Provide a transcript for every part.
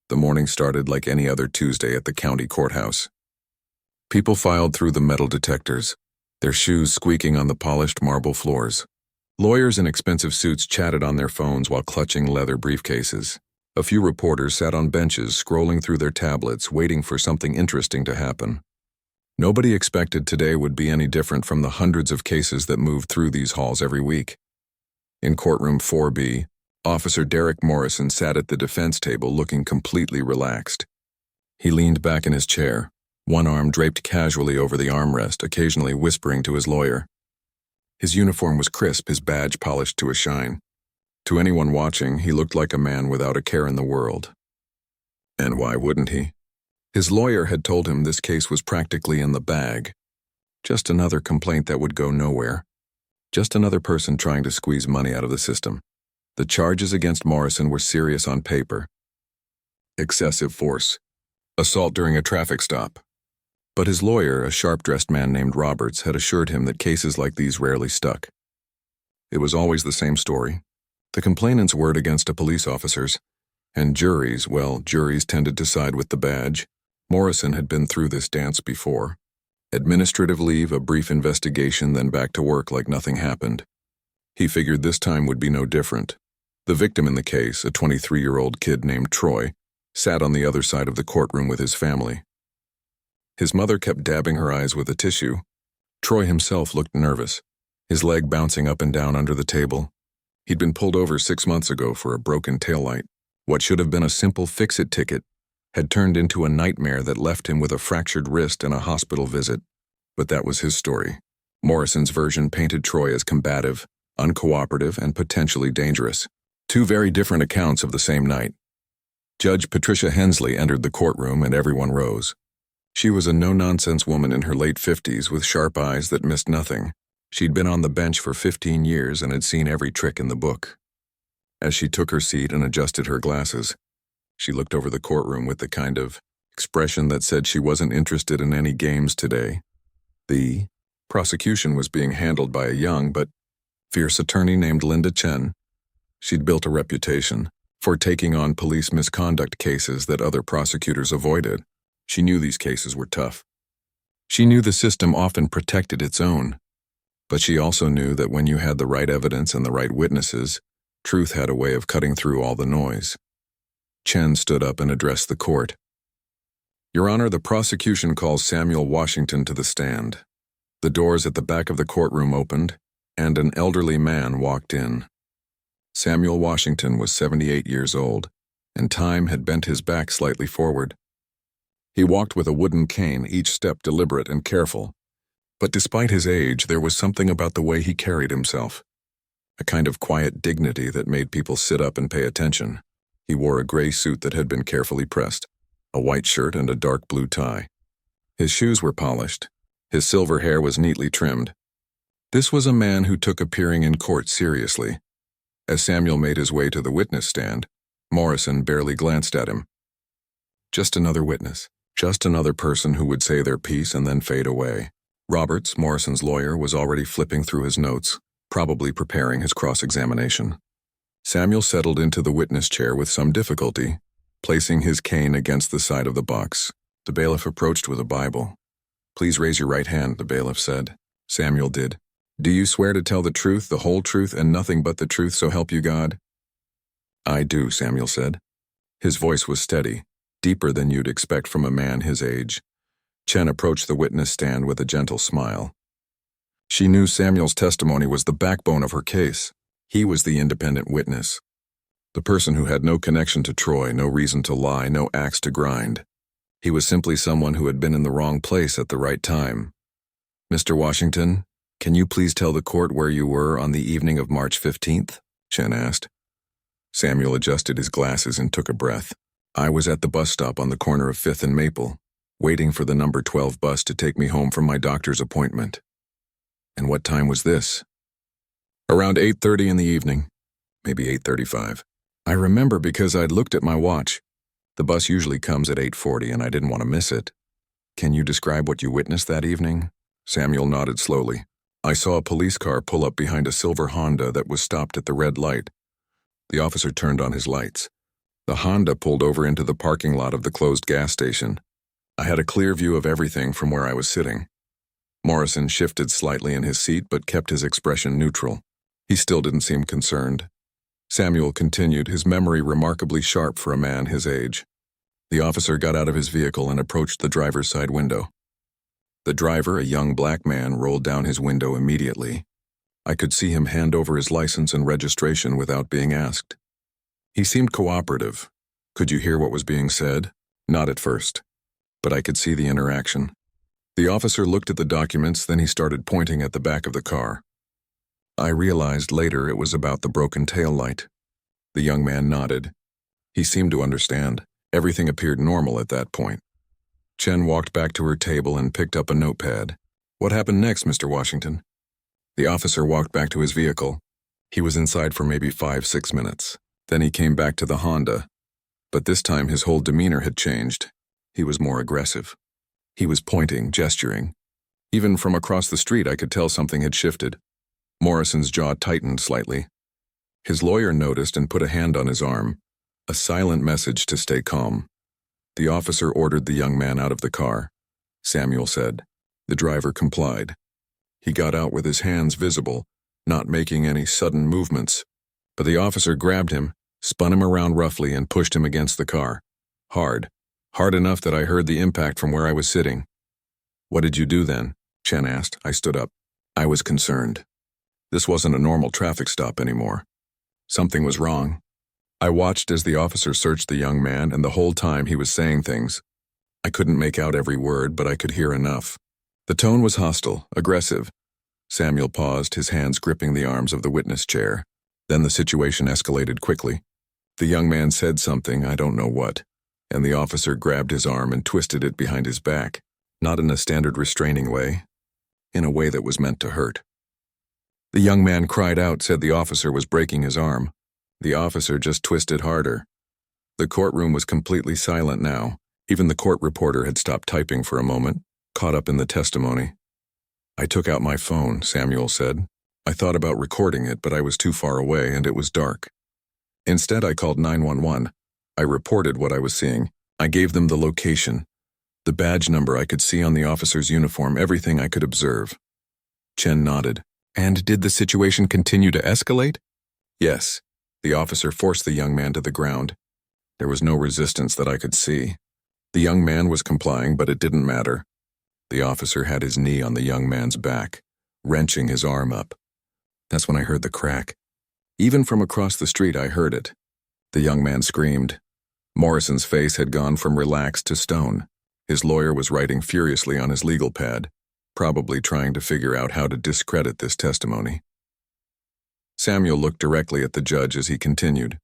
The morning started like any other Tuesday at the county courthouse. People filed through the metal detectors, their shoes squeaking on the polished marble floors. Lawyers in expensive suits chatted on their phones while clutching leather briefcases. A few reporters sat on benches scrolling through their tablets, waiting for something interesting to happen. Nobody expected today would be any different from the hundreds of cases that moved through these halls every week. In courtroom 4B, Officer Derek Morrison sat at the defense table looking completely relaxed. He leaned back in his chair, one arm draped casually over the armrest, occasionally whispering to his lawyer. His uniform was crisp, his badge polished to a shine. To anyone watching, he looked like a man without a care in the world. And why wouldn't he? His lawyer had told him this case was practically in the bag. Just another complaint that would go nowhere. Just another person trying to squeeze money out of the system. The charges against Morrison were serious on paper. Excessive force. Assault during a traffic stop. But his lawyer, a sharp-dressed man named Roberts, had assured him that cases like these rarely stuck. It was always the same story. The complainant's word against a police officer's. And juries, well, juries tended to side with the badge. Morrison had been through this dance before. Administrative leave, a brief investigation, then back to work like nothing happened. He figured this time would be no different. The victim in the case, a 23-year-old kid named Troy, sat on the other side of the courtroom with his family. His mother kept dabbing her eyes with a tissue. Troy himself looked nervous, his leg bouncing up and down under the table. He'd been pulled over 6 months ago for a broken taillight. What should have been a simple fix-it ticket had turned into a nightmare that left him with a fractured wrist and a hospital visit. But that was his story. Morrison's version painted Troy as combative, uncooperative, and potentially dangerous. Two very different accounts of the same night. Judge Patricia Hensley entered the courtroom and everyone rose. She was a no-nonsense woman in her late 50s with sharp eyes that missed nothing. She'd been on the bench for 15 years and had seen every trick in the book. As she took her seat and adjusted her glasses, she looked over the courtroom with the kind of expression that said she wasn't interested in any games today. The prosecution was being handled by a young but fierce attorney named Linda Chen. She'd built a reputation for taking on police misconduct cases that other prosecutors avoided. She knew these cases were tough. She knew the system often protected its own. But she also knew that when you had the right evidence and the right witnesses, truth had a way of cutting through all the noise. Chen stood up and addressed the court. Your Honor, the prosecution calls Samuel Washington to the stand. The doors at the back of the courtroom opened, and an elderly man walked in. Samuel Washington was 78 years old, and time had bent his back slightly forward. He walked with a wooden cane, each step deliberate and careful. But despite his age, there was something about the way he carried himself. A kind of quiet dignity that made people sit up and pay attention. He wore a gray suit that had been carefully pressed, a white shirt and a dark blue tie. His shoes were polished. His silver hair was neatly trimmed. This was a man who took appearing in court seriously. As Samuel made his way to the witness stand, Morrison barely glanced at him. Just another witness. Just another person who would say their piece and then fade away. Roberts, Morrison's lawyer, was already flipping through his notes, probably preparing his cross-examination. Samuel settled into the witness chair with some difficulty, placing his cane against the side of the box. The bailiff approached with a Bible. Please raise your right hand, the bailiff said. Samuel did. Do you swear to tell the truth, the whole truth, and nothing but the truth, so help you God? I do, Samuel said. His voice was steady, deeper than you'd expect from a man his age. Chen approached the witness stand with a gentle smile. She knew Samuel's testimony was the backbone of her case. He was the independent witness. The person who had no connection to Troy, no reason to lie, no axe to grind. He was simply someone who had been in the wrong place at the right time. Mr. Washington, can you please tell the court where you were on the evening of March 15th? Chen asked. Samuel adjusted his glasses and took a breath. I was at the bus stop on the corner of 5th and Maple, waiting for the number 12 bus to take me home from my doctor's appointment. And what time was this? Around 8:30 in the evening, maybe 8:35. I remember because I'd looked at my watch. The bus usually comes at 8:40 and I didn't want to miss it. Can you describe what you witnessed that evening? Samuel nodded slowly. I saw a police car pull up behind a silver Honda that was stopped at the red light. The officer turned on his lights. The Honda pulled over into the parking lot of the closed gas station. I had a clear view of everything from where I was sitting. Morrison shifted slightly in his seat but kept his expression neutral. He still didn't seem concerned. Samuel continued, his memory remarkably sharp for a man his age. The officer got out of his vehicle and approached the driver's side window. The driver, a young black man, rolled down his window immediately. I could see him hand over his license and registration without being asked. He seemed cooperative. Could you hear what was being said? Not at first. But I could see the interaction. The officer looked at the documents, then he started pointing at the back of the car. I realized later it was about the broken tail light. The young man nodded. He seemed to understand. Everything appeared normal at that point. Chen walked back to her table and picked up a notepad. What happened next, Mr. Washington? The officer walked back to his vehicle. He was inside for maybe 5-6 minutes. Then he came back to the Honda. But this time his whole demeanor had changed. He was more aggressive. He was pointing, gesturing. Even from across the street I could tell something had shifted. Morrison's jaw tightened slightly. His lawyer noticed and put a hand on his arm, a silent message to stay calm. The officer ordered the young man out of the car. Samuel said. The driver complied. He got out with his hands visible, not making any sudden movements. But the officer grabbed him, spun him around roughly, and pushed him against the car. Hard enough that I heard the impact from where I was sitting. What did you do then? Chen asked. I stood up. I was concerned. This wasn't a normal traffic stop anymore. Something was wrong. I watched as the officer searched the young man, and the whole time he was saying things. I couldn't make out every word, but I could hear enough. The tone was hostile, aggressive. Samuel paused, his hands gripping the arms of the witness chair. Then the situation escalated quickly. The young man said something, I don't know what, and the officer grabbed his arm and twisted it behind his back, not in a standard restraining way, in a way that was meant to hurt. The young man cried out, said the officer was breaking his arm. The officer just twisted harder. The courtroom was completely silent now. Even the court reporter had stopped typing for a moment, caught up in the testimony. I took out my phone, Samuel said. I thought about recording it, but I was too far away and it was dark. Instead, I called 911. I reported what I was seeing. I gave them the location, the badge number I could see on the officer's uniform, everything I could observe. Chen nodded. And did the situation continue to escalate? Yes. The officer forced the young man to the ground. There was no resistance that I could see. The young man was complying, but it didn't matter. The officer had his knee on the young man's back, wrenching his arm up. That's when I heard the crack. Even from across the street, I heard it. The young man screamed. Morrison's face had gone from relaxed to stone. His lawyer was writing furiously on his legal pad, probably trying to figure out how to discredit this testimony. Samuel looked directly at the judge as he continued.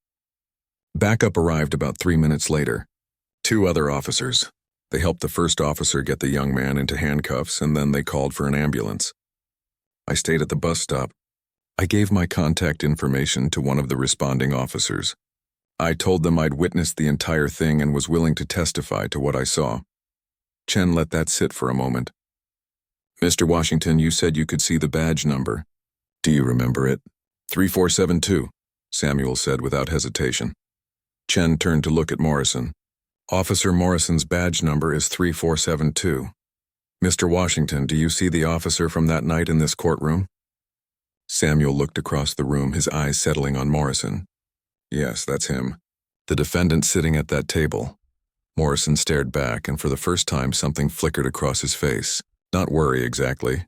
Backup arrived about 3 minutes later. 2 other officers. They helped the first officer get the young man into handcuffs, and then they called for an ambulance. I stayed at the bus stop. I gave my contact information to one of the responding officers. I told them I'd witnessed the entire thing and was willing to testify to what I saw. Chen let that sit for a moment. Mr. Washington, you said you could see the badge number. Do you remember it? 3472, Samuel said without hesitation. Chen turned to look at Morrison. Officer Morrison's badge number is 3472. Mr. Washington, do you see the officer from that night in this courtroom? Samuel looked across the room, his eyes settling on Morrison. Yes, that's him. The defendant sitting at that table. Morrison stared back, and for the first time something flickered across his face. Not worry exactly,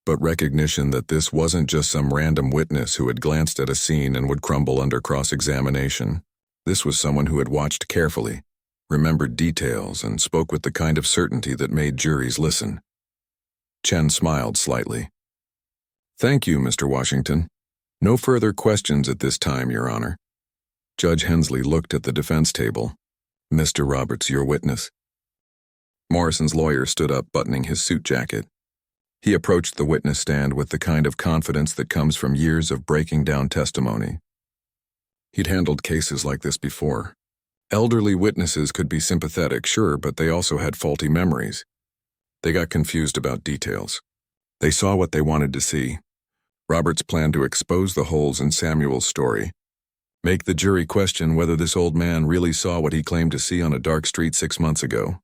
but recognition that this wasn't just some random witness who had glanced at a scene and would crumble under cross-examination. This was someone who had watched carefully, remembered details, and spoke with the kind of certainty that made juries listen. Chen smiled slightly. Thank you, Mr. Washington. No further questions at this time, Your Honor. Judge Hensley looked at the defense table. Mr. Roberts, your witness. Morrison's lawyer stood up, buttoning his suit jacket. He approached the witness stand with the kind of confidence that comes from years of breaking down testimony. He'd handled cases like this before. Elderly witnesses could be sympathetic, sure, but they also had faulty memories. They got confused about details. They saw what they wanted to see. Roberts planned to expose the holes in Samuel's story. Make the jury question whether this old man really saw what he claimed to see on a dark street 6 months ago.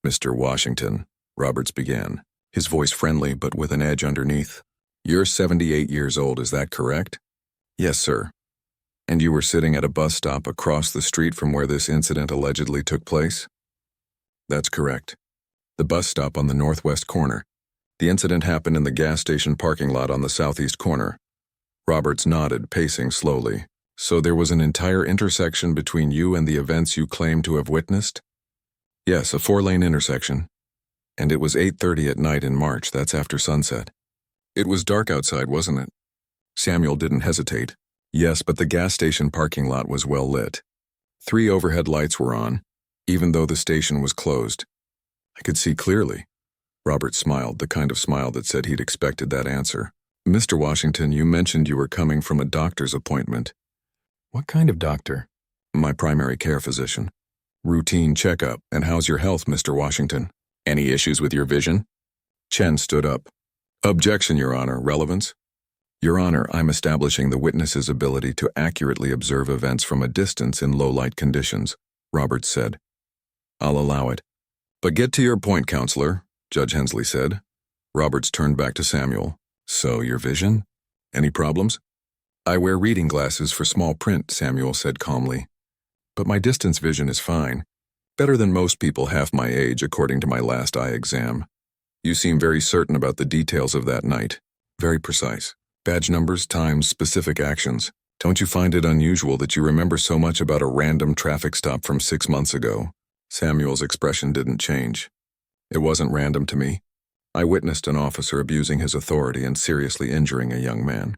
Mr. Washington, Roberts began, his voice friendly but with an edge underneath. You're 78 years old, is that correct? Yes, sir. And you were sitting at a bus stop across the street from where this incident allegedly took place? That's correct. The bus stop on the northwest corner. The incident happened in the gas station parking lot on the southeast corner. Roberts nodded, pacing slowly. So there was an entire intersection between you and the events you claim to have witnessed? Yes, a 4-lane intersection. And it was 8:30 at night in March, that's after sunset. It was dark outside, wasn't it? Samuel didn't hesitate. Yes, but the gas station parking lot was well lit. 3 overhead lights were on, even though the station was closed. I could see clearly. Robert smiled, the kind of smile that said he'd expected that answer. Mr. Washington, you mentioned you were coming from a doctor's appointment. What kind of doctor? My primary care physician. Routine checkup. And how's your health, Mr. Washington? Any issues with your vision? Chen stood up. Objection, Your Honor. Relevance? Your Honor, I'm establishing the witness's ability to accurately observe events from a distance in low-light conditions, Roberts said. I'll allow it. But get to your point, Counselor, Judge Hensley said. Roberts turned back to Samuel. So, your vision? Any problems? I wear reading glasses for small print, Samuel said calmly. But my distance vision is fine. Better than most people half my age, according to my last eye exam. You seem very certain about the details of that night. Very precise. Badge numbers, times, specific actions. Don't you find it unusual that you remember so much about a random traffic stop from 6 months ago? Samuel's expression didn't change. It wasn't random to me. I witnessed an officer abusing his authority and seriously injuring a young man.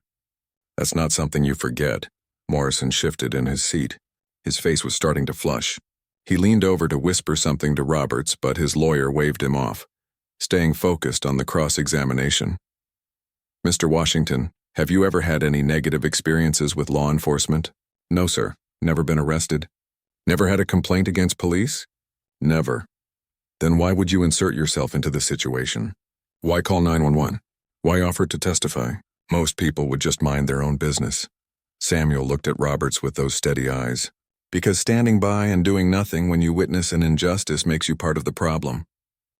That's not something you forget. Morrison shifted in his seat. His face was starting to flush. He leaned over to whisper something to Roberts, but his lawyer waved him off, staying focused on the cross-examination. Mr. Washington, have you ever had any negative experiences with law enforcement? No, sir. Never been arrested? Never had a complaint against police? Never. Then why would you insert yourself into the situation? Why call 911? Why offer to testify? Most people would just mind their own business. Samuel looked at Roberts with those steady eyes. Because standing by and doing nothing when you witness an injustice makes you part of the problem.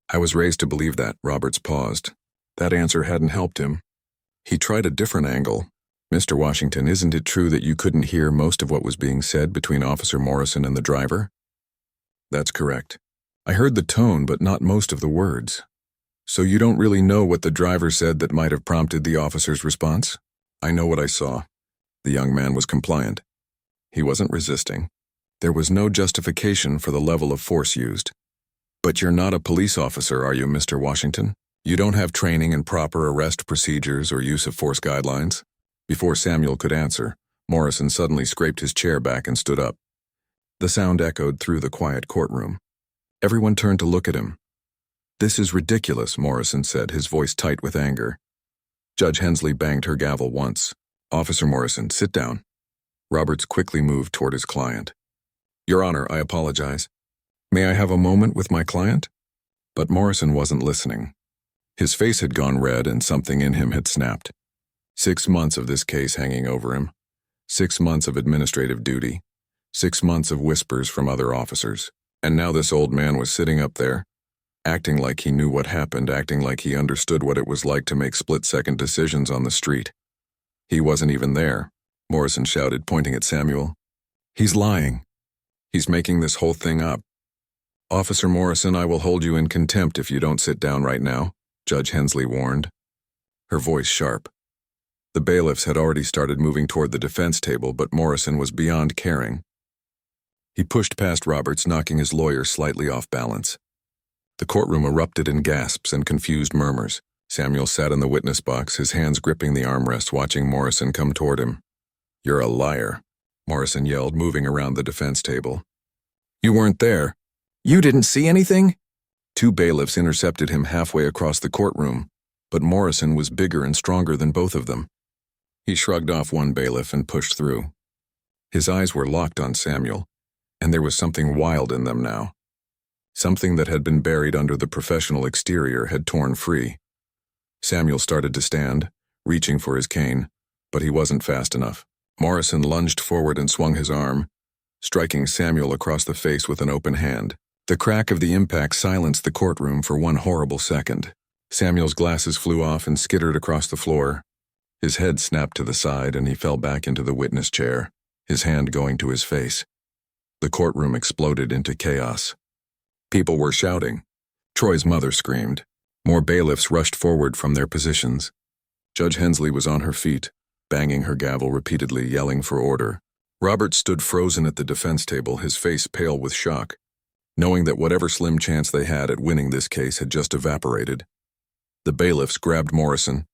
I was raised to believe that, Roberts paused. That answer hadn't helped him. He tried a different angle. Mr. Washington, isn't it true that you couldn't hear most of what was being said between Officer Morrison and the driver? That's correct. I heard the tone, but not most of the words. So you don't really know what the driver said that might have prompted the officer's response? I know what I saw. The young man was compliant. He wasn't resisting. There was no justification for the level of force used. But you're not a police officer, are you, Mr. Washington? You don't have training in proper arrest procedures or use of force guidelines? Before Samuel could answer, Morrison suddenly scraped his chair back and stood up. The sound echoed through the quiet courtroom. Everyone turned to look at him. This is ridiculous, Morrison said, his voice tight with anger. Judge Hensley banged her gavel once. Officer Morrison, sit down. Roberts quickly moved toward his client. Your Honor, I apologize. May I have a moment with my client? But Morrison wasn't listening. His face had gone red and something in him had snapped. 6 months of this case hanging over him. 6 months of administrative duty. 6 months of whispers from other officers. And now this old man was sitting up there, acting like he knew what happened, acting like he understood what it was like to make split-second decisions on the street. He wasn't even there, Morrison shouted, pointing at Samuel. He's lying. He's making this whole thing up. Officer Morrison, I will hold you in contempt if you don't sit down right now, Judge Hensley warned. Her voice sharp. The bailiffs had already started moving toward the defense table, but Morrison was beyond caring. He pushed past Roberts, knocking his lawyer slightly off balance. The courtroom erupted in gasps and confused murmurs. Samuel sat in the witness box, his hands gripping the armrest, watching Morrison come toward him. You're a liar, Morrison yelled, moving around the defense table. You weren't there. You didn't see anything? 2 bailiffs intercepted him halfway across the courtroom, but Morrison was bigger and stronger than both of them. He shrugged off one bailiff and pushed through. His eyes were locked on Samuel, and there was something wild in them now. Something that had been buried under the professional exterior had torn free. Samuel started to stand, reaching for his cane, but he wasn't fast enough. Morrison lunged forward and swung his arm, striking Samuel across the face with an open hand. The crack of the impact silenced the courtroom for one horrible second. Samuel's glasses flew off and skittered across the floor. His head snapped to the side and he fell back into the witness chair, his hand going to his face. The courtroom exploded into chaos. People were shouting. Troy's mother screamed. More bailiffs rushed forward from their positions. Judge Hensley was on her feet, banging her gavel repeatedly, yelling for order. Robert stood frozen at the defense table, his face pale with shock, knowing that whatever slim chance they had at winning this case had just evaporated. The bailiffs grabbed Morrison,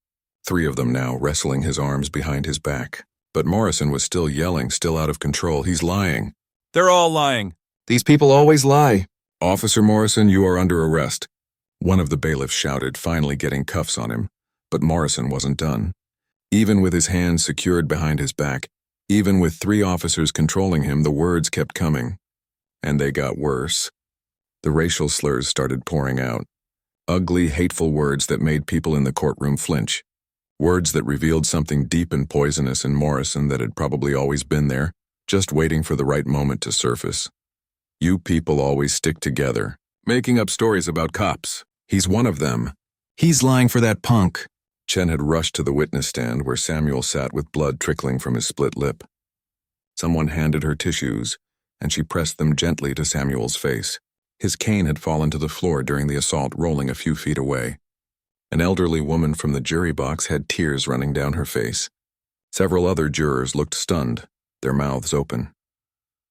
3 of them now wrestling his arms behind his back. But Morrison was still yelling, still out of control. He's lying. They're all lying. These people always lie. Officer Morrison, you are under arrest. One of the bailiffs shouted, finally getting cuffs on him. But Morrison wasn't done. Even with his hands secured behind his back, even with 3 officers controlling him, the words kept coming. And they got worse. The racial slurs started pouring out. Ugly, hateful words that made people in the courtroom flinch. Words that revealed something deep and poisonous in Morrison that had probably always been there, just waiting for the right moment to surface. You people always stick together, making up stories about cops. He's one of them. He's lying for that punk. Chen had rushed to the witness stand where Samuel sat with blood trickling from his split lip. Someone handed her tissues, and she pressed them gently to Samuel's face. His cane had fallen to the floor during the assault, rolling a few feet away. An elderly woman from the jury box had tears running down her face. Several other jurors looked stunned, their mouths open.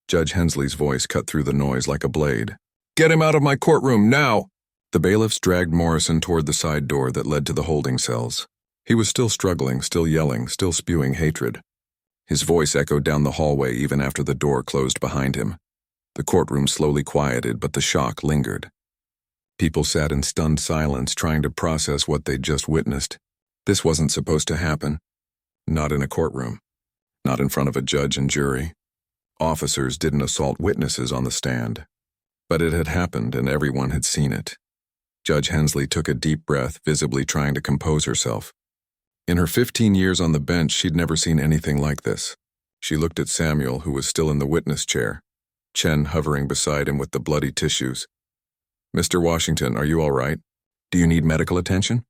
Judge Hensley's voice cut through the noise like a blade. Get him out of my courtroom, now! The bailiffs dragged Morrison toward the side door that led to the holding cells. He was still struggling, still yelling, still spewing hatred. His voice echoed down the hallway even after the door closed behind him. The courtroom slowly quieted, but the shock lingered. People sat in stunned silence, trying to process what they'd just witnessed. This wasn't supposed to happen. Not in a courtroom. Not in front of a judge and jury. Officers didn't assault witnesses on the stand. But it had happened, and everyone had seen it. Judge Hensley took a deep breath, visibly trying to compose herself. In her 15 years on the bench, she'd never seen anything like this. She looked at Samuel, who was still in the witness chair, Chen hovering beside him with the bloody tissues. Mr. Washington, are you all right? Do you need medical attention?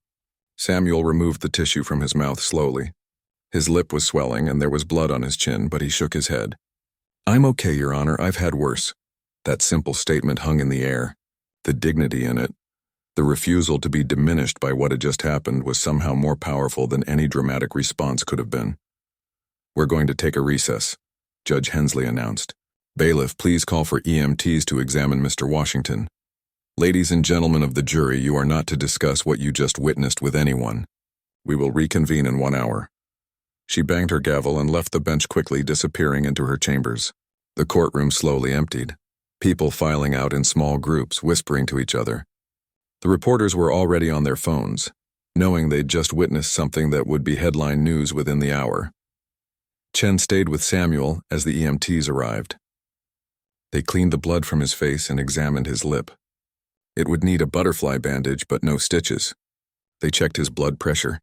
Samuel removed the tissue from his mouth slowly. His lip was swelling and there was blood on his chin, but he shook his head. I'm okay, Your Honor, I've had worse. That simple statement hung in the air. The dignity in it, the refusal to be diminished by what had just happened, was somehow more powerful than any dramatic response could have been. We're going to take a recess, Judge Hensley announced. Bailiff, please call for EMTs to examine Mr. Washington. Ladies and gentlemen of the jury, you are not to discuss what you just witnessed with anyone. We will reconvene in 1 hour. She banged her gavel and left the bench quickly, disappearing into her chambers. The courtroom slowly emptied, people filing out in small groups, whispering to each other. The reporters were already on their phones, knowing they'd just witnessed something that would be headline news within the hour. Chen stayed with Samuel as the EMTs arrived. They cleaned the blood from his face and examined his lip. It would need a butterfly bandage, but no stitches. They checked his blood pressure,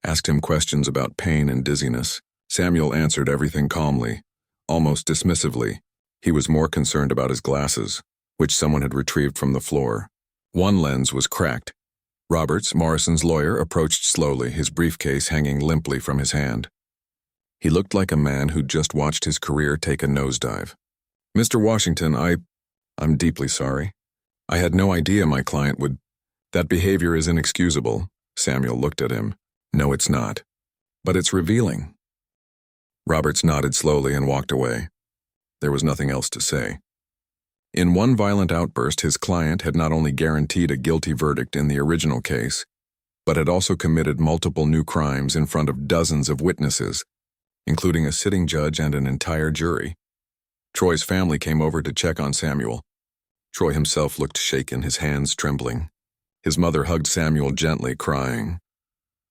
asked him questions about pain and dizziness. Samuel answered everything calmly, almost dismissively. He was more concerned about his glasses, which someone had retrieved from the floor. One lens was cracked. Roberts, Morrison's lawyer, approached slowly, his briefcase hanging limply from his hand. He looked like a man who'd just watched his career take a nosedive. Mr. Washington, I'm deeply sorry. I had no idea my client would. That behavior is inexcusable. Samuel looked at him. No, it's not. But it's revealing. Roberts nodded slowly and walked away. There was nothing else to say. In one violent outburst, his client had not only guaranteed a guilty verdict in the original case, but had also committed multiple new crimes in front of dozens of witnesses, including a sitting judge and an entire jury. Troy's family came over to check on Samuel. Troy himself looked shaken, his hands trembling. His mother hugged Samuel gently, crying.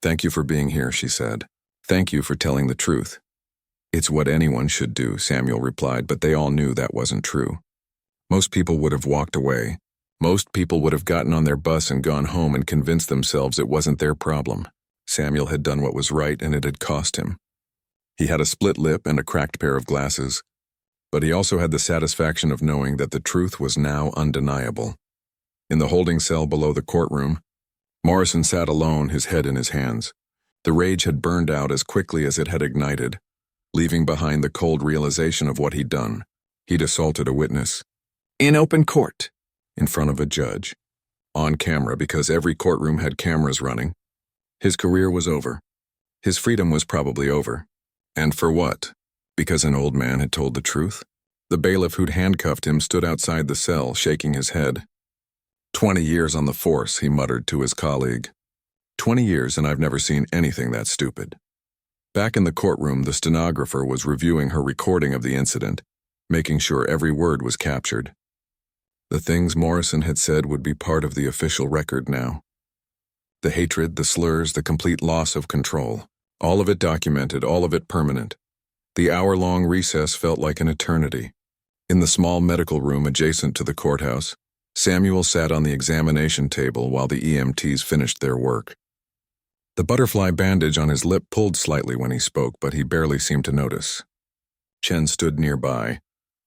"Thank you for being here," she said. "Thank you for telling the truth." "It's what anyone should do," Samuel replied, but they all knew that wasn't true. Most people would have walked away. Most people would have gotten on their bus and gone home and convinced themselves it wasn't their problem. Samuel had done what was right, and it had cost him. He had a split lip and a cracked pair of glasses, but he also had the satisfaction of knowing that the truth was now undeniable. In the holding cell below the courtroom, Morrison sat alone, his head in his hands. The rage had burned out as quickly as it had ignited, leaving behind the cold realization of what he'd done. He'd assaulted a witness. In open court. In front of a judge. On camera, because every courtroom had cameras running. His career was over. His freedom was probably over. And for what? Because an old man had told the truth? The bailiff who'd handcuffed him stood outside the cell, shaking his head. 20 years on the force, he muttered to his colleague. 20 years, and I've never seen anything that stupid. Back in the courtroom, the stenographer was reviewing her recording of the incident, making sure every word was captured. The things Morrison had said would be part of the official record now. The hatred, the slurs, the complete loss of control. All of it documented, all of it permanent. The hour-long recess felt like an eternity. In the small medical room adjacent to the courthouse, Samuel sat on the examination table while the EMTs finished their work. The butterfly bandage on his lip pulled slightly when he spoke, but he barely seemed to notice. Chen stood nearby,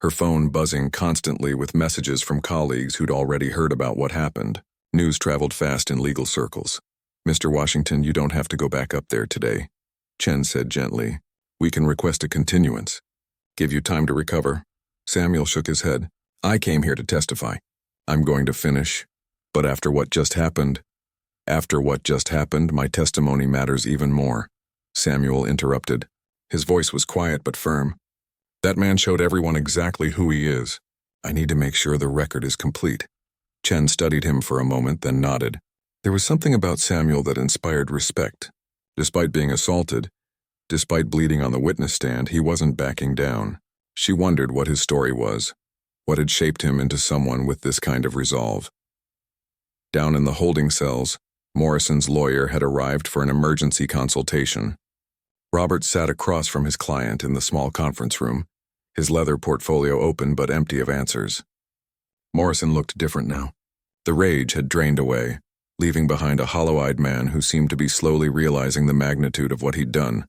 her phone buzzing constantly with messages from colleagues who'd already heard about what happened. News traveled fast in legal circles. Mr. Washington, you don't have to go back up there today, Chen said gently. We can request a continuance. Give you time to recover. Samuel shook his head. I came here to testify. I'm going to finish. But after what just happened, my testimony matters even more. Samuel interrupted. His voice was quiet but firm. That man showed everyone exactly who he is. I need to make sure the record is complete. Chen studied him for a moment, then nodded. There was something about Samuel that inspired respect. Despite being assaulted, despite bleeding on the witness stand, he wasn't backing down. She wondered what his story was, what had shaped him into someone with this kind of resolve. Down in the holding cells, Morrison's lawyer had arrived for an emergency consultation. Robert sat across from his client in the small conference room, his leather portfolio open but empty of answers. Morrison looked different now. The rage had drained away, leaving behind a hollow-eyed man who seemed to be slowly realizing the magnitude of what he'd done.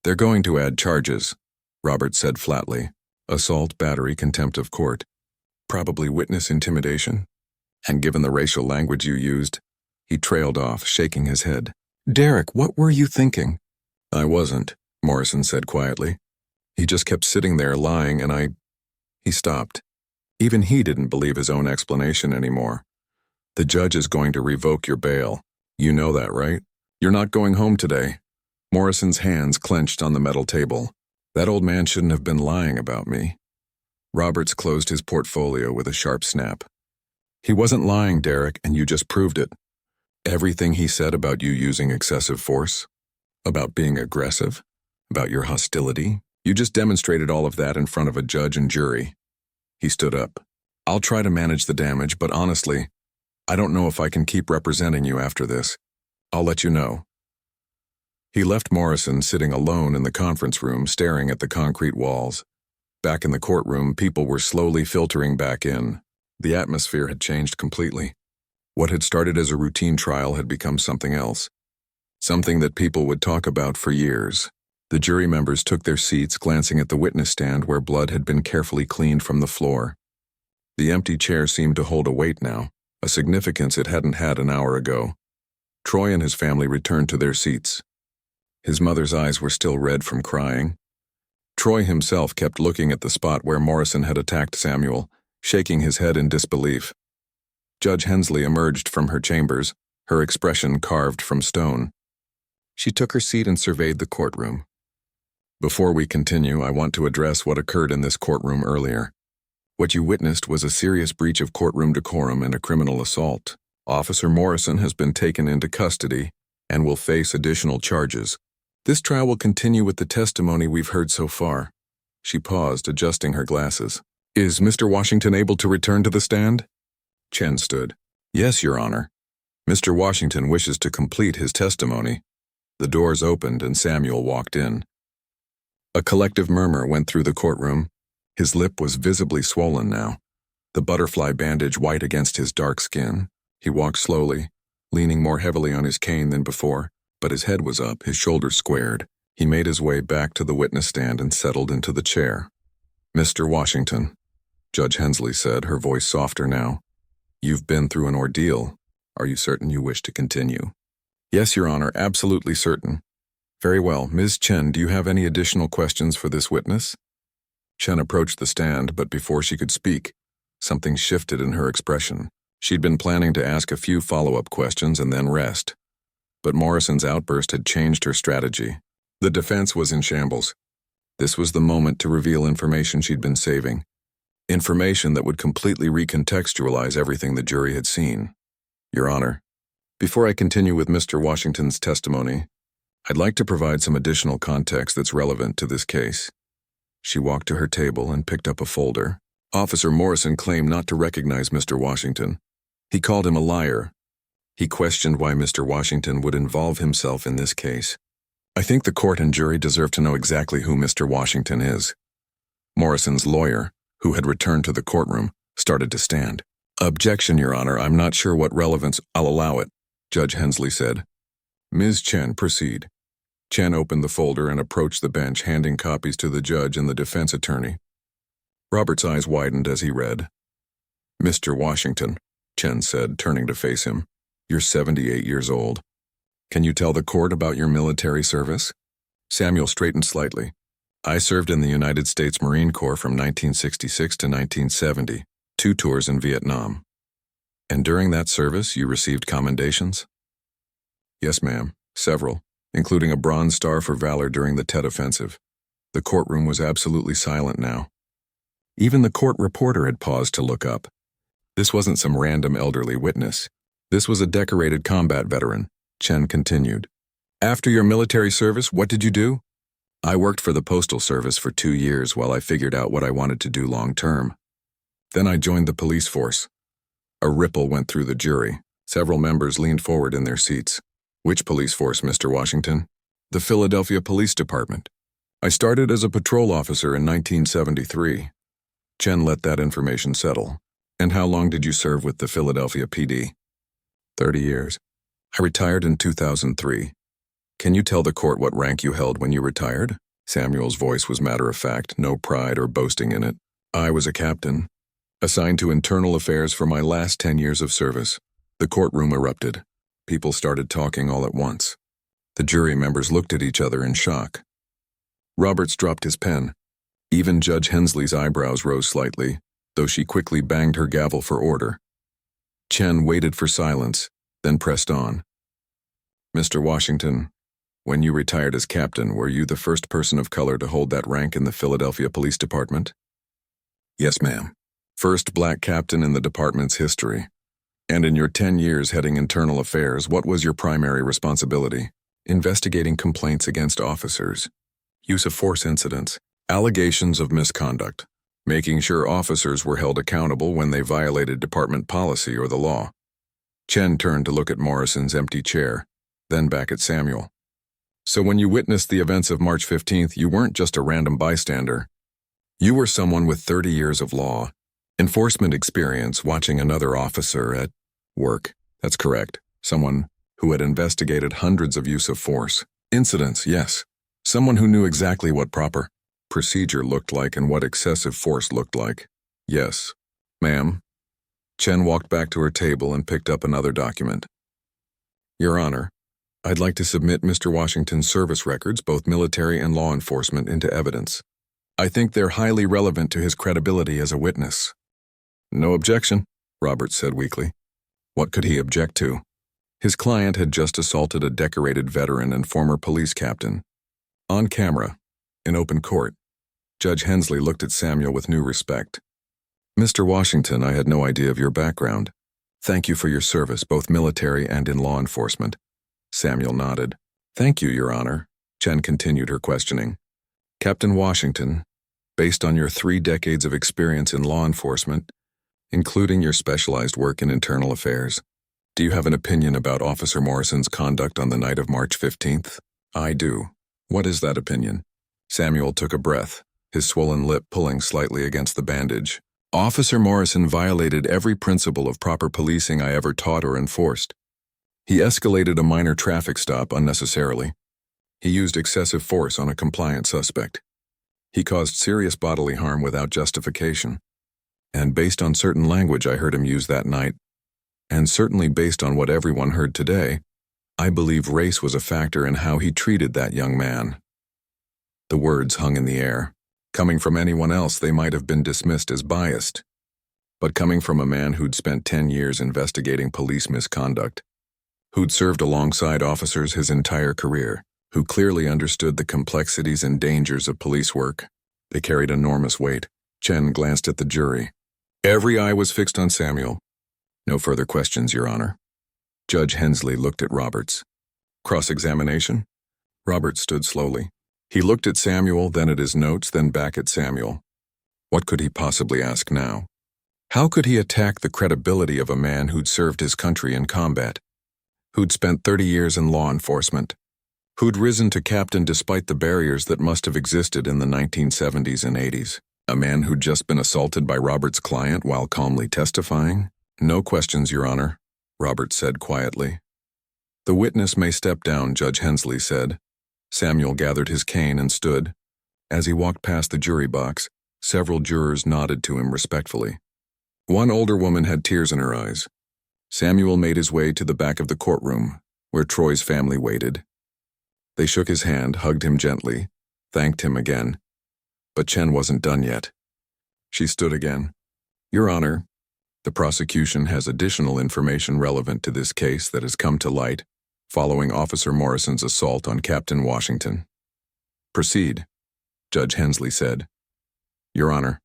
They're going to add charges, Robert said flatly. Assault, battery, contempt of court. Probably witness intimidation. And given the racial language you used, he trailed off, shaking his head. Derek, what were you thinking? I wasn't, Morrison said quietly. He just kept sitting there lying and He stopped. Even he didn't believe his own explanation anymore. The judge is going to revoke your bail. You know that, right? You're not going home today. Morrison's hands clenched on the metal table. That old man shouldn't have been lying about me. Roberts closed his portfolio with a sharp snap. He wasn't lying, Derek, and you just proved it. Everything he said about you using excessive force, about being aggressive, about your hostility, you just demonstrated all of that in front of a judge and jury. He stood up. I'll try to manage the damage, but honestly, I don't know if I can keep representing you after this. I'll let you know. He left Morrison sitting alone in the conference room, staring at the concrete walls. Back in the courtroom, people were slowly filtering back in. The atmosphere had changed completely. What had started as a routine trial had become something else. Something that people would talk about for years. The jury members took their seats, glancing at the witness stand where blood had been carefully cleaned from the floor. The empty chair seemed to hold a weight now, a significance it hadn't had an hour ago. Troy and his family returned to their seats. His mother's eyes were still red from crying. Troy himself kept looking at the spot where Morrison had attacked Samuel, shaking his head in disbelief. Judge Hensley emerged from her chambers, her expression carved from stone. She took her seat and surveyed the courtroom. Before we continue, I want to address what occurred in this courtroom earlier. What you witnessed was a serious breach of courtroom decorum and a criminal assault. Officer Morrison has been taken into custody and will face additional charges. This trial will continue with the testimony we've heard so far. She paused, adjusting her glasses. Is Mr. Washington able to return to the stand? Chen stood. Yes, Your Honor. Mr. Washington wishes to complete his testimony. The doors opened and Samuel walked in. A collective murmur went through the courtroom. His lip was visibly swollen now, the butterfly bandage white against his dark skin. He walked slowly, leaning more heavily on his cane than before, but his head was up, his shoulders squared. He made his way back to the witness stand and settled into the chair. "Mr. Washington," Judge Hensley said, her voice softer now, "you've been through an ordeal. Are you certain you wish to continue?" "Yes, Your Honor, absolutely certain." "Very well. Ms. Chen, do you have any additional questions for this witness?" Chen approached the stand, but before she could speak, something shifted in her expression. She'd been planning to ask a few follow-up questions and then rest. But Morrison's outburst had changed her strategy. The defense was in shambles. This was the moment to reveal information she'd been saving. Information that would completely recontextualize everything the jury had seen. "Your Honor, before I continue with Mr. Washington's testimony, I'd like to provide some additional context that's relevant to this case." She walked to her table and picked up a folder. Officer Morrison claimed not to recognize Mr. Washington. He called him a liar. He questioned why Mr. Washington would involve himself in this case. "I think the court and jury deserve to know exactly who Mr. Washington is." Morrison's lawyer, who had returned to the courtroom, started to stand. "Objection, Your Honor. I'm not sure what relevance I'll allow it," Judge Hensley said. "Ms. Chen, proceed." Chen opened the folder and approached the bench, handing copies to the judge and the defense attorney. Robert's eyes widened as he read. "Mr. Washington," Chen said, turning to face him, "you're 78 years old. Can you tell the court about your military service?" Samuel straightened slightly. "I served in the United States Marine Corps from 1966 to 1970, 2 tours in Vietnam." "And during that service, you received commendations?" "Yes, ma'am, several, including a Bronze Star for valor during the Tet Offensive." The courtroom was absolutely silent now. Even the court reporter had paused to look up. This wasn't some random elderly witness. This was a decorated combat veteran. Chen continued. "After your military service, what did you do?" "I worked for the Postal Service for 2 years while I figured out what I wanted to do long term. Then I joined the police force." A ripple went through the jury. Several members leaned forward in their seats. "Which police force, Mr. Washington?" "The Philadelphia Police Department. I started as a patrol officer in 1973. Chen let that information settle. "And how long did you serve with the Philadelphia PD?" 30 years. I retired in 2003. "Can you tell the court what rank you held when you retired?" Samuel's voice was matter-of-fact, no pride or boasting in it. "I was a captain, assigned to internal affairs for my last 10 years of service." The courtroom erupted. People started talking all at once. The jury members looked at each other in shock. Roberts dropped his pen. Even Judge Hensley's eyebrows rose slightly, though she quickly banged her gavel for order. Chen waited for silence, then pressed on. "Mr. Washington, when you retired as captain, were you the first person of color to hold that rank in the Philadelphia Police Department?" "Yes, ma'am. First black captain in the department's history." "And in your 10 years heading internal affairs, what was your primary responsibility?" "Investigating complaints against officers, use of force incidents, allegations of misconduct, making sure officers were held accountable when they violated department policy or the law." Chen turned to look at Morrison's empty chair, then back at Samuel. "So when you witnessed the events of March 15th, you weren't just a random bystander. You were someone with 30 years of law enforcement experience watching another officer at work." "That's correct. Someone who had investigated hundreds of use of force incidents, yes. Someone who knew exactly what proper procedure looked like and what excessive force looked like." "Yes, ma'am." Chen walked back to her table and picked up another document. "Your Honor, I'd like to submit Mr. Washington's service records, both military and law enforcement, into evidence. I think they're highly relevant to his credibility as a witness." "No objection," Roberts said weakly. What could he object to? His client had just assaulted a decorated veteran and former police captain. On camera, in open court, Judge Hensley looked at Samuel with new respect. "Mr. Washington, I had no idea of your background. Thank you for your service, both military and in law enforcement." Samuel nodded. "Thank you, Your Honor." Chen continued her questioning. "Captain Washington, based on your 3 decades of experience in law enforcement, including your specialized work in internal affairs, do you have an opinion about Officer Morrison's conduct on the night of March 15th? "I do." "What is that opinion?" Samuel took a breath, his swollen lip pulling slightly against the bandage. "Officer Morrison violated every principle of proper policing I ever taught or enforced. He escalated a minor traffic stop unnecessarily. He used excessive force on a compliant suspect. He caused serious bodily harm without justification. And based on certain language I heard him use that night, and certainly based on what everyone heard today, I believe race was a factor in how he treated that young man. The words hung in the air. Coming from anyone else, they might have been dismissed as biased. But coming from a man who'd spent 10 years investigating police misconduct, who'd served alongside officers his entire career, who clearly understood the complexities and dangers of police work, they carried enormous weight. Chen glanced at the jury. Every eye was fixed on Samuel. No further questions, Your Honor. Judge Hensley looked at Roberts. Cross-examination? Roberts stood slowly. He looked at Samuel, then at his notes, then back at Samuel. What could he possibly ask now? How could he attack the credibility of a man who'd served his country in combat, who'd spent 30 years in law enforcement, who'd risen to captain despite the barriers that must have existed in the 1970s and 80s? A man who'd just been assaulted by Roberts' client while calmly testifying? No questions, Your Honor, Roberts said quietly. The witness may step down, Judge Hensley said. Samuel gathered his cane and stood. As he walked past the jury box, several jurors nodded to him respectfully. One older woman had tears in her eyes. Samuel made his way to the back of the courtroom, where Troy's family waited. They shook his hand, hugged him gently, thanked him again. But Chen wasn't done yet. She stood again. Your Honor, the prosecution has additional information relevant to this case that has come to light following Officer Morrison's assault on Captain Washington. Proceed, Judge Hensley said. Your Honor,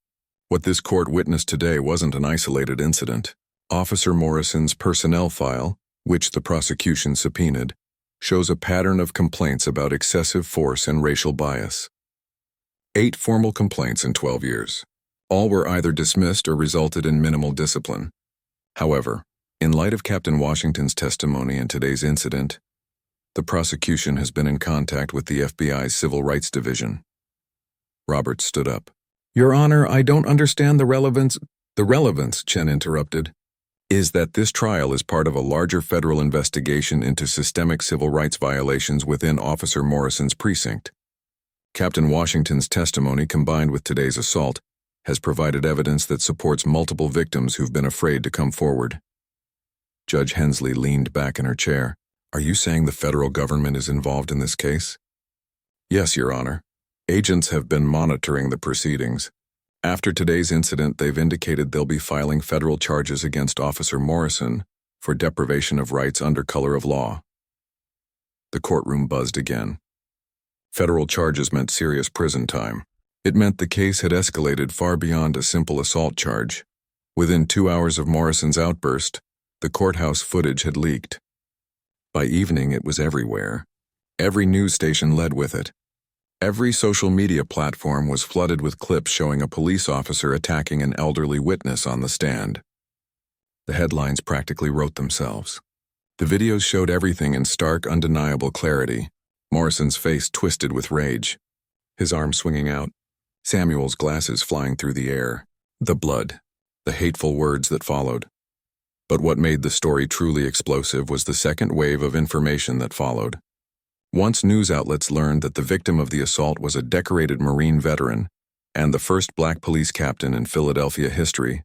what this court witnessed today wasn't an isolated incident. Officer Morrison's personnel file, which the prosecution subpoenaed, shows a pattern of complaints about excessive force and racial bias. 8 formal complaints in 12 years. All were either dismissed or resulted in minimal discipline. However, in light of Captain Washington's testimony in today's incident, the prosecution has been in contact with the FBI's Civil Rights Division. Roberts stood up. Your Honor, I don't understand the relevance. The relevance, Chen interrupted, is that this trial is part of a larger federal investigation into systemic civil rights violations within Officer Morrison's precinct. Captain Washington's testimony, combined with today's assault, has provided evidence that supports multiple victims who've been afraid to come forward. Judge Hensley leaned back in her chair. Are you saying the federal government is involved in this case? Yes, Your Honor. Agents have been monitoring the proceedings. After today's incident, they've indicated they'll be filing federal charges against Officer Morrison for deprivation of rights under color of law. The courtroom buzzed again. Federal charges meant serious prison time. It meant the case had escalated far beyond a simple assault charge. Within 2 hours of Morrison's outburst, the courthouse footage had leaked. By evening, it was everywhere. Every news station led with it. Every social media platform was flooded with clips showing a police officer attacking an elderly witness on the stand. The headlines practically wrote themselves. The videos showed everything in stark, undeniable clarity. Morrison's face twisted with rage, his arm swinging out, Samuel's glasses flying through the air, the blood, the hateful words that followed. But what made the story truly explosive was the second wave of information that followed. Once news outlets learned that the victim of the assault was a decorated Marine veteran and the first black police captain in Philadelphia history,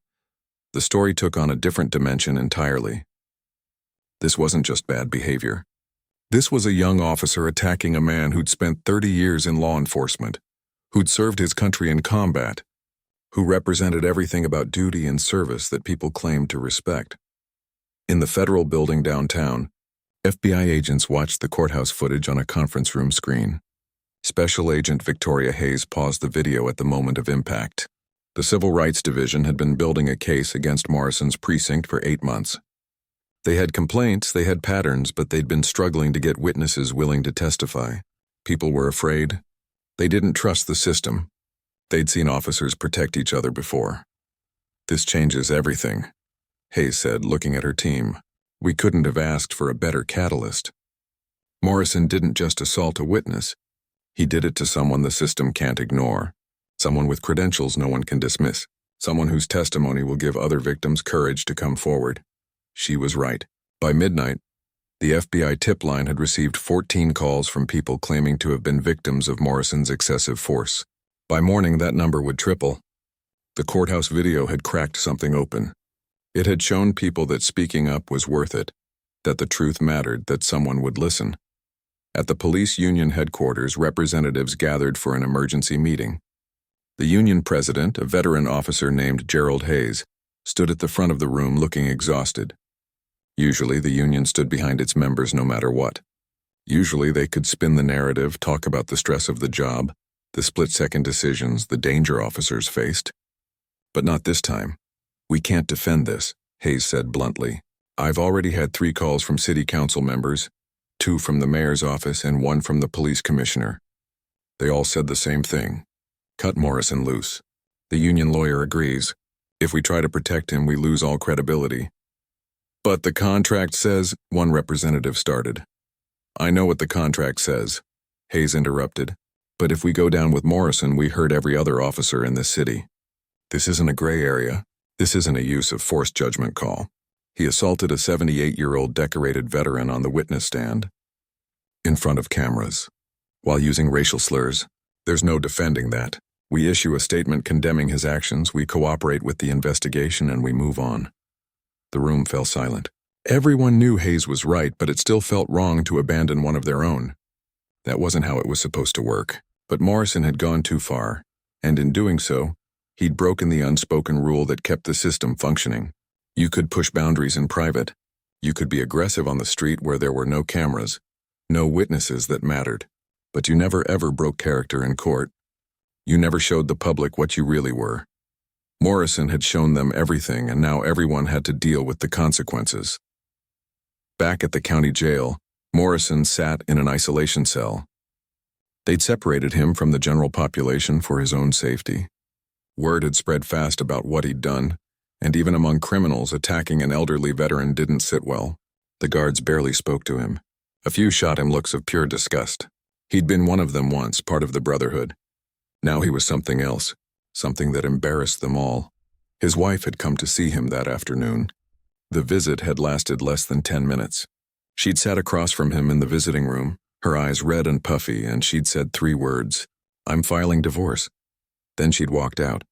the story took on a different dimension entirely. This wasn't just bad behavior. This was a young officer attacking a man who'd spent 30 years in law enforcement, who'd served his country in combat, who represented everything about duty and service that people claimed to respect. In the federal building downtown, FBI agents watched the courthouse footage on a conference room screen. Special Agent Victoria Hayes paused the video at the moment of impact. The Civil Rights Division had been building a case against Morrison's precinct for 8 months. They had complaints, they had patterns, but they'd been struggling to get witnesses willing to testify. People were afraid. They didn't trust the system. They'd seen officers protect each other before. This changes everything, Hayes said, looking at her team. We couldn't have asked for a better catalyst. Morrison didn't just assault a witness. He did it to someone the system can't ignore, someone with credentials no one can dismiss, someone whose testimony will give other victims courage to come forward. She was right. By midnight, The FBI tip line had received 14 calls from people claiming to have been victims of Morrison's excessive force. By morning, that number would triple. The courthouse video had cracked something open. It had shown people that speaking up was worth it, that the truth mattered, that someone would listen. At the police union headquarters, representatives gathered for an emergency meeting. The union president, a veteran officer named Gerald Hayes, stood at the front of the room looking exhausted. Usually, the union stood behind its members no matter what. Usually, they could spin the narrative, talk about the stress of the job, the split-second decisions the danger officers faced. But not this time. "We can't defend this," Hayes said bluntly. "I've already had 3 calls from city council members, 2 from the mayor's office and 1 from the police commissioner. They all said the same thing. Cut Morrison loose. The union lawyer agrees. If we try to protect him, we lose all credibility." "But the contract says," one representative started. "I know what the contract says," Hayes interrupted. "But if we go down with Morrison, we hurt every other officer in this city. This isn't a gray area. This isn't a use of force judgment call. He assaulted a 78-year-old decorated veteran on the witness stand, in front of cameras, while using racial slurs. There's no defending that. We issue a statement condemning his actions, we cooperate with the investigation, and we move on." The room fell silent. Everyone knew Hayes was right, but it still felt wrong to abandon one of their own. That wasn't how it was supposed to work. But Morrison had gone too far, and in doing so, he'd broken the unspoken rule that kept the system functioning. You could push boundaries in private. You could be aggressive on the street where there were no cameras, no witnesses that mattered. But you never ever broke character in court. You never showed the public what you really were. Morrison had shown them everything, and now everyone had to deal with the consequences. Back at the county jail, Morrison sat in an isolation cell. They'd separated him from the general population for his own safety. Word had spread fast about what he'd done, and even among criminals, attacking an elderly veteran didn't sit well. The guards barely spoke to him. A few shot him looks of pure disgust. He'd been one of them once, part of the Brotherhood. Now he was something else, something that embarrassed them all. His wife had come to see him that afternoon. The visit had lasted less than 10 minutes. She'd sat across from him in the visiting room, her eyes red and puffy, and she'd said 3 words, "I'm filing divorce." Then she'd walked out.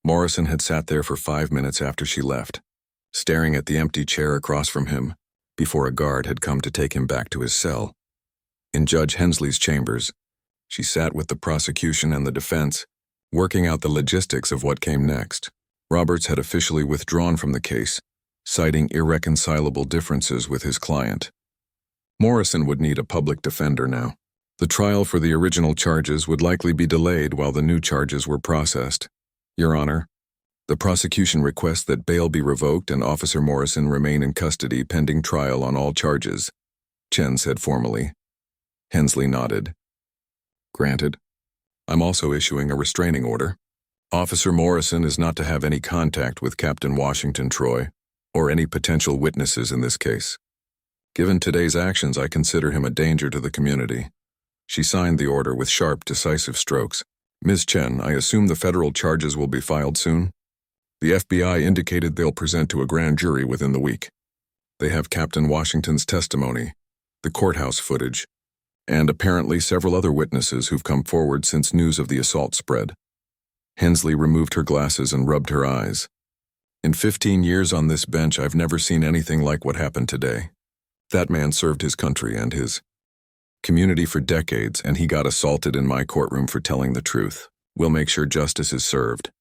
Morrison had sat there for 5 minutes after she left, staring at the empty chair across from him, before a guard had come to take him back to his cell. In Judge Hensley's chambers, she sat with the prosecution and the defense, working out the logistics of what came next. Roberts had officially withdrawn from the case, citing irreconcilable differences with his client. Morrison would need a public defender now. The trial for the original charges would likely be delayed while the new charges were processed. "Your Honor, the prosecution requests that bail be revoked and Officer Morrison remain in custody pending trial on all charges," Chen said formally. Hensley nodded. "Granted. I'm also issuing a restraining order. Officer Morrison is not to have any contact with Captain Washington Troy or any potential witnesses in this case. Given today's actions, I consider him a danger to the community." She signed the order with sharp, decisive strokes. "Ms. Chen, I assume the federal charges will be filed soon? The FBI indicated they'll present to a grand jury within the week. They have Captain Washington's testimony, the courthouse footage, and apparently several other witnesses who've come forward since news of the assault spread." Hensley removed her glasses and rubbed her eyes. "In 15 years on this bench, I've never seen anything like what happened today. That man served his country and his community for decades, and he got assaulted in my courtroom for telling the truth. We'll make sure justice is served."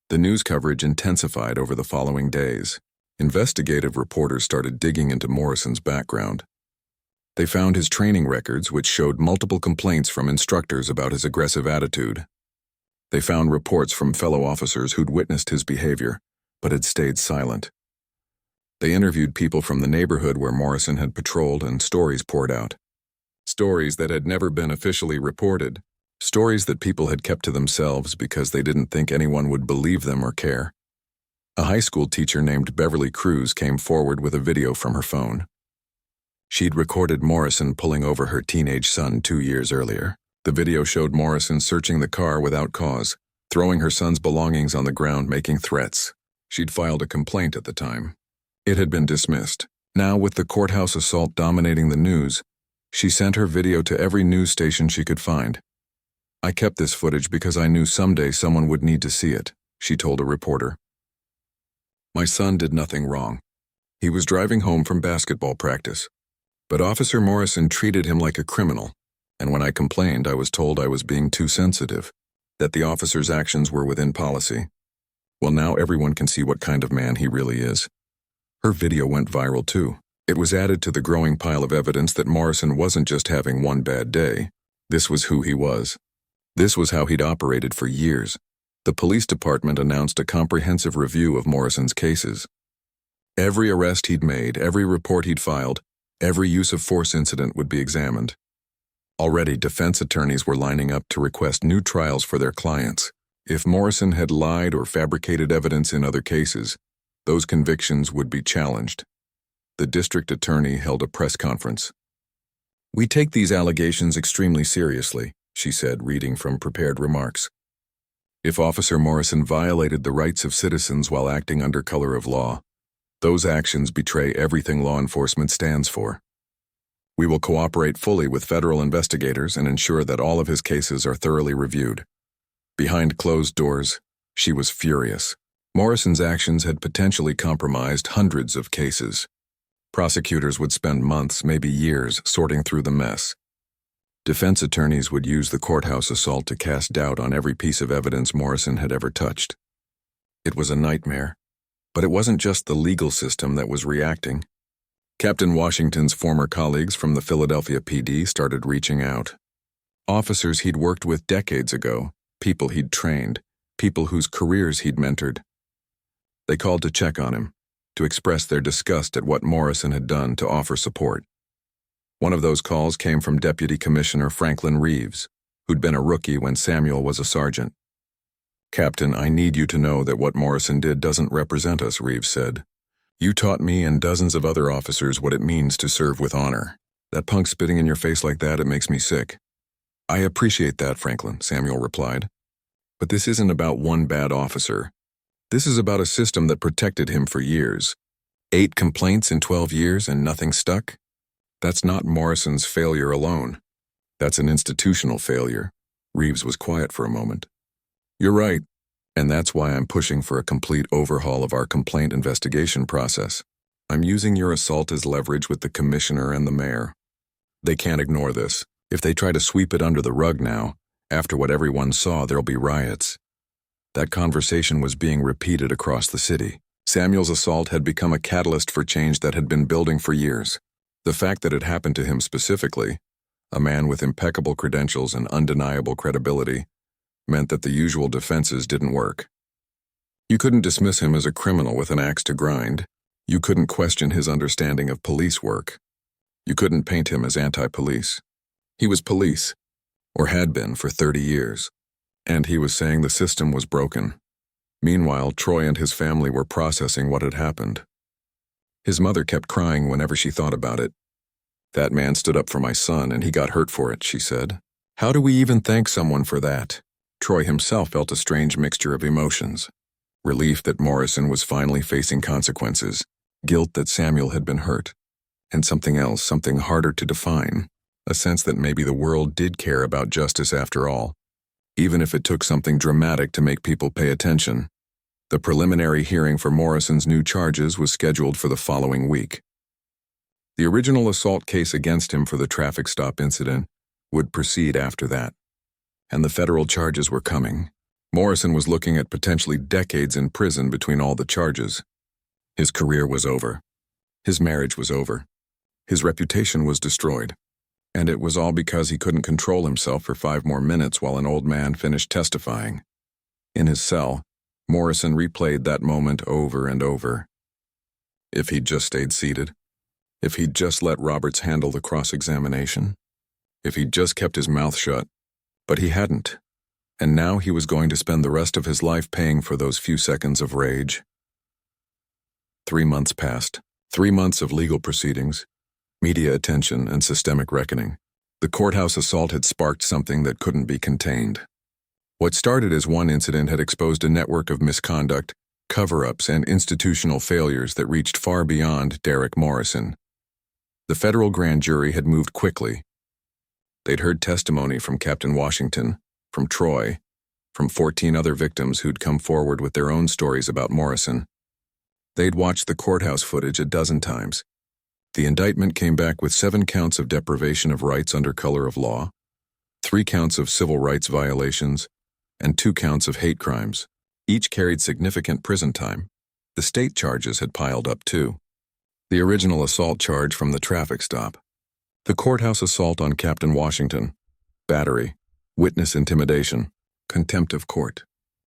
The news coverage intensified over the following days. Investigative reporters started digging into Morrison's background. They found his training records, which showed multiple complaints from instructors about his aggressive attitude. They found reports from fellow officers who'd witnessed his behavior, but had stayed silent. They interviewed people from the neighborhood where Morrison had patrolled, and stories poured out. Stories that had never been officially reported. Stories that people had kept to themselves because they didn't think anyone would believe them or care. A high school teacher named Beverly Cruz came forward with a video from her phone. She'd recorded Morrison pulling over her teenage son 2 years earlier. The video showed Morrison searching the car without cause, throwing her son's belongings on the ground, making threats. She'd filed a complaint at the time. It had been dismissed. Now, with the courthouse assault dominating the news, she sent her video to every news station she could find. "I kept this footage because I knew someday someone would need to see it," she told a reporter. "My son did nothing wrong. He was driving home from basketball practice. But Officer Morrison treated him like a criminal, and when I complained, I was told I was being too sensitive, that the officer's actions were within policy. Well, now everyone can see what kind of man he really is." Her video went viral too. It was added to the growing pile of evidence that Morrison wasn't just having one bad day. This was who he was. This was how he'd operated for years. The police department announced a comprehensive review of Morrison's cases. Every arrest he'd made, every report he'd filed, every use of force incident would be examined. Already, defense attorneys were lining up to request new trials for their clients. If Morrison had lied or fabricated evidence in other cases, those convictions would be challenged. The district attorney held a press conference. "We take these allegations extremely seriously," she said, reading from prepared remarks. "If Officer Morrison violated the rights of citizens while acting under color of law, those actions betray everything law enforcement stands for. We will cooperate fully with federal investigators and ensure that all of his cases are thoroughly reviewed." Behind closed doors, she was furious. Morrison's actions had potentially compromised hundreds of cases. Prosecutors would spend months, maybe years, sorting through the mess. Defense attorneys would use the courthouse assault to cast doubt on every piece of evidence Morrison had ever touched. It was a nightmare. But it wasn't just the legal system that was reacting. Captain Washington's former colleagues from the Philadelphia PD started reaching out. Officers he'd worked with decades ago, people he'd trained, people whose careers he'd mentored. They called to check on him, to express their disgust at what Morrison had done, to offer support. One of those calls came from Deputy Commissioner Franklin Reeves, who'd been a rookie when Samuel was a sergeant. "Captain, I need you to know that what Morrison did doesn't represent us," Reeves said. "You taught me and dozens of other officers what it means to serve with honor. That punk spitting in your face like that, it makes me sick." "I appreciate that, Franklin," Samuel replied. "But this isn't about one bad officer. This is about a system that protected him for years. 8 complaints in 12 years and nothing stuck? That's not Morrison's failure alone. That's an institutional failure." Reeves was quiet for a moment. "You're right, and that's why I'm pushing for a complete overhaul of our complaint investigation process. I'm using your assault as leverage with the commissioner and the mayor. They can't ignore this. If they try to sweep it under the rug now, after what everyone saw, there'll be riots." That conversation was being repeated across the city. Samuel's assault had become a catalyst for change that had been building for years. The fact that it happened to him specifically, a man with impeccable credentials and undeniable credibility, meant that the usual defenses didn't work. You couldn't dismiss him as a criminal with an axe to grind. You couldn't question his understanding of police work. You couldn't paint him as anti-police. He was police, or had been for 30 years, and he was saying the system was broken. Meanwhile, Troy and his family were processing what had happened. His mother kept crying whenever she thought about it. "That man stood up for my son, and he got hurt for it," she said. "How do we even thank someone for that?" Troy himself felt a strange mixture of emotions. Relief that Morrison was finally facing consequences, guilt that Samuel had been hurt, and something else, something harder to define, a sense that maybe the world did care about justice after all, even if it took something dramatic to make people pay attention. The preliminary hearing for Morrison's new charges was scheduled for the following week. The original assault case against him for the traffic stop incident would proceed after that. And the federal charges were coming. Morrison was looking at potentially decades in prison between all the charges. His career was over. His marriage was over. His reputation was destroyed. And it was all because he couldn't control himself for 5 more minutes while an old man finished testifying. In his cell, Morrison replayed that moment over and over. If he'd just stayed seated. If he'd just let Roberts handle the cross-examination. If he'd just kept his mouth shut. But he hadn't. And now he was going to spend the rest of his life paying for those few seconds of rage. 3 months passed. 3 months of legal proceedings, media attention, and systemic reckoning. The courthouse assault had sparked something that couldn't be contained. What started as one incident had exposed a network of misconduct, cover-ups, and institutional failures that reached far beyond Derek Morrison. The federal grand jury had moved quickly. They'd heard testimony from Captain Washington, from Troy, from 14 other victims who'd come forward with their own stories about Morrison. They'd watched the courthouse footage a dozen times. The indictment came back with 7 counts of deprivation of rights under color of law, 3 counts of civil rights violations, and 2 counts of hate crimes. Each carried significant prison time. The state charges had piled up too. The original assault charge from the traffic stop, the courthouse assault on Captain Washington, battery, witness intimidation, contempt of court.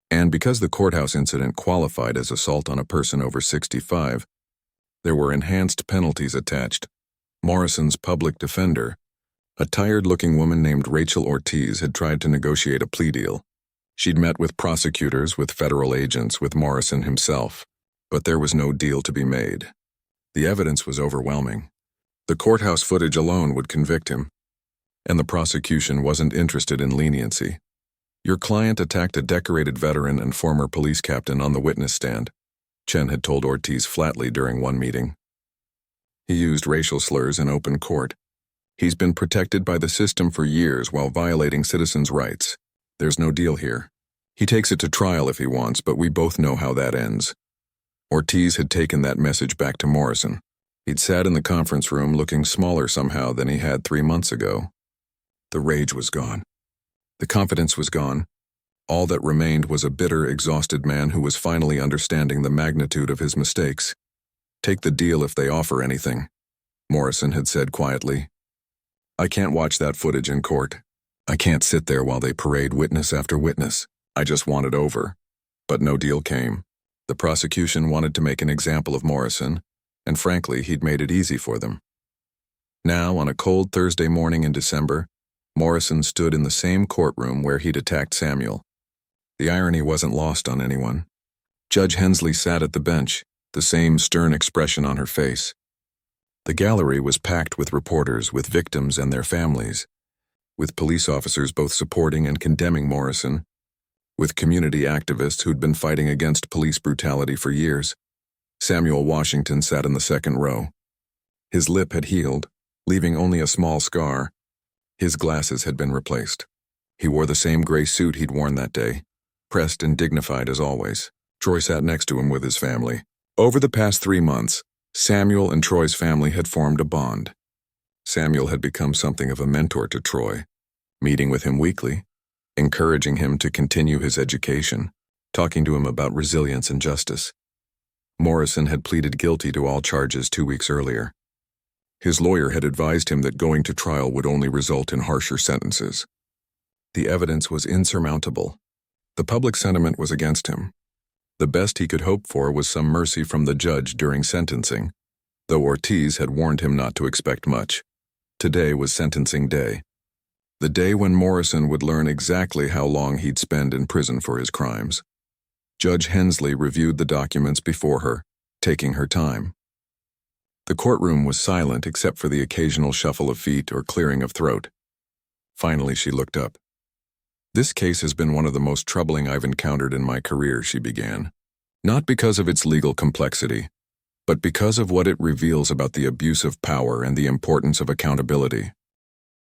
And because the courthouse incident qualified as assault on a person over 65, there were enhanced penalties attached. Morrison's public defender, a tired-looking woman named Rachel Ortiz, had tried to negotiate a plea deal. She'd met with prosecutors, with federal agents, with Morrison himself, but there was no deal to be made. The evidence was overwhelming. The courthouse footage alone would convict him, and the prosecution wasn't interested in leniency. Your client attacked a decorated veteran and former police captain on the witness stand, Chen had told Ortiz flatly during one meeting. He used racial slurs in open court. He's been protected by the system for years while violating citizens' rights. There's no deal here. He takes it to trial if he wants, but we both know how that ends. Ortiz had taken that message back to Morrison. He'd sat in the conference room looking smaller somehow than he had 3 months ago. The rage was gone. The confidence was gone. All that remained was a bitter, exhausted man who was finally understanding the magnitude of his mistakes. Take the deal if they offer anything, Morrison had said quietly. I can't watch that footage in court. I can't sit there while they parade witness after witness. I just want it over. But no deal came. The prosecution wanted to make an example of Morrison, and frankly, he'd made it easy for them. Now, on a cold Thursday morning in December, Morrison stood in the same courtroom where he'd attacked Samuel. The irony wasn't lost on anyone. Judge Hensley sat at the bench, the same stern expression on her face. The gallery was packed with reporters, with victims and their families, with police officers both supporting and condemning Morrison, with community activists who'd been fighting against police brutality for years. Samuel Washington sat in the second row. His lip had healed, leaving only a small scar. His glasses had been replaced. He wore the same gray suit he'd worn that day, pressed and dignified as always. Troy sat next to him with his family. Over the past 3 months, Samuel and Troy's family had formed a bond. Samuel had become something of a mentor to Troy, meeting with him weekly, encouraging him to continue his education, talking to him about resilience and justice. Morrison had pleaded guilty to all charges 2 weeks earlier. His lawyer had advised him that going to trial would only result in harsher sentences. The evidence was insurmountable. The public sentiment was against him. The best he could hope for was some mercy from the judge during sentencing, though Ortiz had warned him not to expect much. Today was sentencing day. The day when Morrison would learn exactly how long he'd spend in prison for his crimes. Judge Hensley reviewed the documents before her, taking her time. The courtroom was silent except for the occasional shuffle of feet or clearing of throat. Finally, she looked up. This case has been one of the most troubling I've encountered in my career, she began. Not because of its legal complexity, but because of what it reveals about the abuse of power and the importance of accountability.